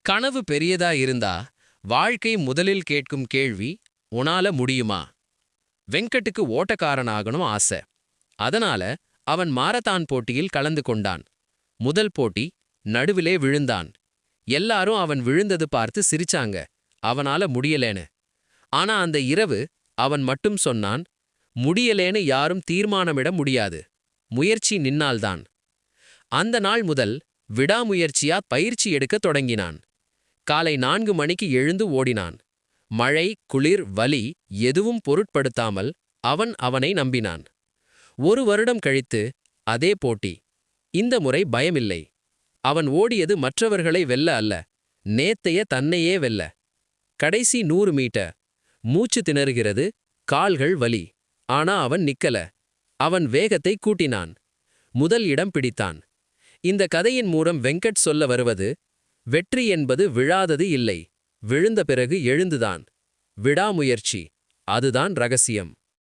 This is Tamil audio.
கனவு பெரியதா இருந்தா வாழ்க்கை முதலில் கேட்கும் கேள்வி உன்னால முடியுமா? வெங்கட்டுக்கு ஓட்டக்காரனாகணும் ஆசை. அதனால அவன் மாரத்தான் போட்டியில் கலந்து கொண்டான். முதல் போட்டி நடுவிலே விழுந்தான். எல்லாரும் அவன் விழுந்தது பார்த்து சிரிச்சாங்க, அவனால முடியலேன்னு. ஆனா அந்த இரவு அவன் மட்டும் சொன்னான், முடியலேன்னு யாரும் தீர்மானமிட முடியாது, முயற்சி நின்னால்தான். அந்த நாள் முதல் விடாமுயற்சியா பயிற்சி எடுக்கத் தொடங்கினான். காலை 4 மணிக்கு எழுந்து ஓடினான். மழை, குளிர், வலி எதுவும் பொருட்படுத்தாமல் அவன் அவனை நம்பினான். 1 வருடம் கழித்து அதே போட்டி. இந்த முறை பயமில்லை. அவன் ஓடியது மற்றவர்களை வெல்ல அல்ல, நேத்தைய தன்னையே வெல்ல. கடைசி 100 மீட்டர். மூச்சு திணறுகிறது, கால்கள் வலி. ஆனா அவன் நிக்கல. அவன் வேகத்தை கூட்டினான். முதல் இடம் பிடித்தான். இந்த கதையின் மூலம் வெங்கட் சொல்ல வருவது, வெற்றி என்பது விழாதது இல்லை, விழுந்த பிறகு எழுந்துதான். விடாமுயற்சி, அதுதான் ரகசியம்.